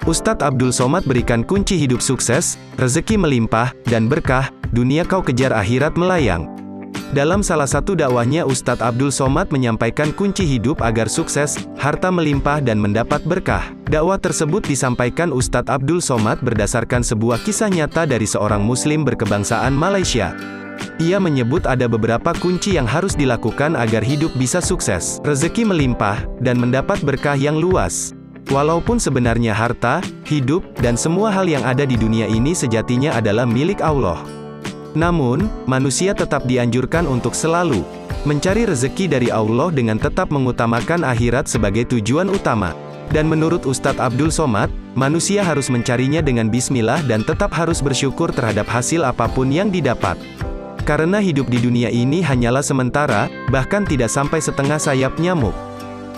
Ustadz Abdul Somad berikan kunci hidup sukses, rezeki melimpah, dan berkah, dunia kau kejar akhirat melayang. Dalam salah satu dakwahnya Ustadz Abdul Somad menyampaikan kunci hidup agar sukses, harta melimpah dan mendapat berkah. Dakwah tersebut disampaikan Ustadz Abdul Somad berdasarkan sebuah kisah nyata dari seorang muslim berkebangsaan Malaysia. Ia menyebut ada beberapa kunci yang harus dilakukan agar hidup bisa sukses, rezeki melimpah, dan mendapat berkah yang luas. Walaupun sebenarnya harta, hidup, dan semua hal yang ada di dunia ini sejatinya adalah milik Allah. Namun, manusia tetap dianjurkan untuk selalu mencari rezeki dari Allah dengan tetap mengutamakan akhirat sebagai tujuan utama. Dan menurut Ustadz Abdul Somad, manusia harus mencarinya dengan bismillah dan tetap harus bersyukur terhadap hasil apapun yang didapat. Karena hidup di dunia ini hanyalah sementara, bahkan tidak sampai setengah sayap nyamuk.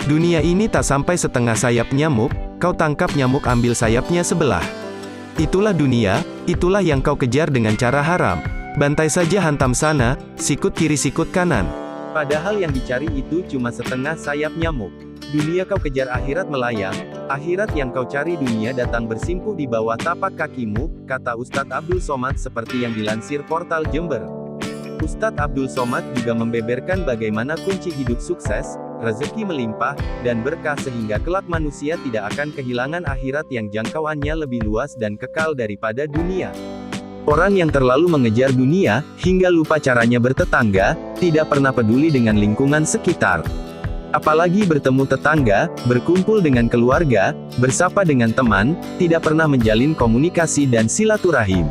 Dunia ini tak sampai setengah sayap nyamuk, kau tangkap nyamuk ambil sayapnya sebelah. Itulah dunia, itulah yang kau kejar dengan cara haram. Bantai saja hantam sana, sikut kiri sikut kanan. Padahal yang dicari itu cuma setengah sayap nyamuk. Dunia kau kejar akhirat melayang, akhirat yang kau cari dunia datang bersimpuh di bawah tapak kakimu, kata Ustadz Abdul Somad seperti yang dilansir portal Jember. Ustadz Abdul Somad juga membeberkan bagaimana kunci hidup sukses, rezeki melimpah, dan berkah sehingga kelak manusia tidak akan kehilangan akhirat yang jangkauannya lebih luas dan kekal daripada dunia. Orang yang terlalu mengejar dunia, hingga lupa caranya bertetangga, tidak pernah peduli dengan lingkungan sekitar. Apalagi bertemu tetangga, berkumpul dengan keluarga, bersapa dengan teman, tidak pernah menjalin komunikasi dan silaturahim.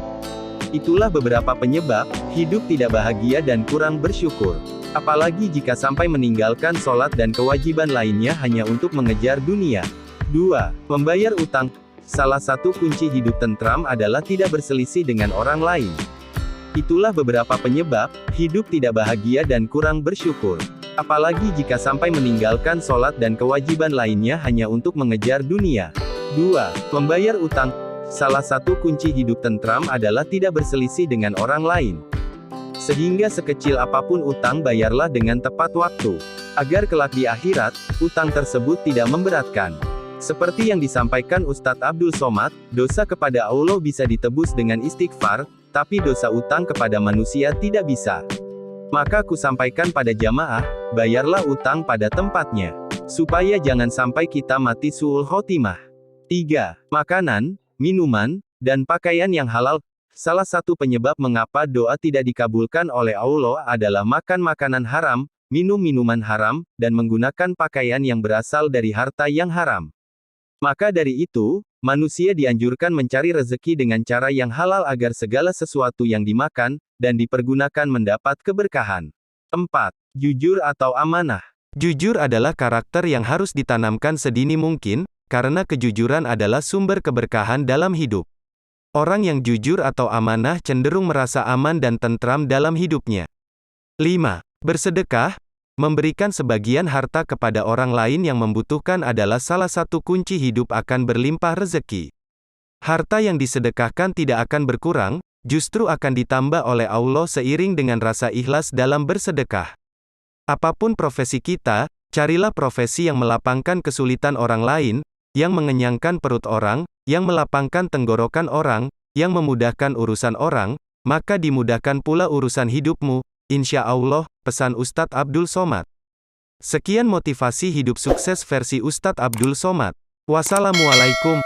Itulah beberapa penyebab, hidup tidak bahagia dan kurang bersyukur. Apalagi jika sampai meninggalkan sholat dan kewajiban lainnya hanya untuk mengejar dunia. 2. Membayar utang. Salah satu kunci hidup tentram adalah tidak berselisih dengan orang lain. Itulah beberapa penyebab, hidup tidak bahagia dan kurang bersyukur. Apalagi jika sampai meninggalkan sholat dan kewajiban lainnya hanya untuk mengejar dunia. 2. Membayar utang. Salah satu kunci hidup tentram adalah tidak berselisih dengan orang lain. Sehingga sekecil apapun utang bayarlah dengan tepat waktu. Agar kelak di akhirat, utang tersebut tidak memberatkan. Seperti yang disampaikan Ustadz Abdul Somad, dosa kepada Allah bisa ditebus dengan istighfar, tapi dosa utang kepada manusia tidak bisa. Maka ku sampaikan pada jamaah, bayarlah utang pada tempatnya. Supaya jangan sampai kita mati su'ul khotimah. 3. Makanan, minuman, dan pakaian yang halal. Salah satu penyebab mengapa doa tidak dikabulkan oleh Allah adalah makan makanan haram, minum minuman haram, dan menggunakan pakaian yang berasal dari harta yang haram. Maka dari itu, manusia dianjurkan mencari rezeki dengan cara yang halal agar segala sesuatu yang dimakan, dan dipergunakan mendapat keberkahan. 4. Jujur atau amanah. Jujur adalah karakter yang harus ditanamkan sedini mungkin, karena kejujuran adalah sumber keberkahan dalam hidup. Orang yang jujur atau amanah cenderung merasa aman dan tentram dalam hidupnya. 5. Bersedekah. Memberikan sebagian harta kepada orang lain yang membutuhkan adalah salah satu kunci hidup akan berlimpah rezeki. Harta yang disedekahkan tidak akan berkurang, justru akan ditambah oleh Allah seiring dengan rasa ikhlas dalam bersedekah. Apapun profesi kita, carilah profesi yang melapangkan kesulitan orang lain, yang mengenyangkan perut orang, yang melapangkan tenggorokan orang, yang memudahkan urusan orang, maka dimudahkan pula urusan hidupmu, insya Allah, pesan Ustadz Abdul Somad. Sekian motivasi hidup sukses versi Ustadz Abdul Somad. Wassalamualaikum.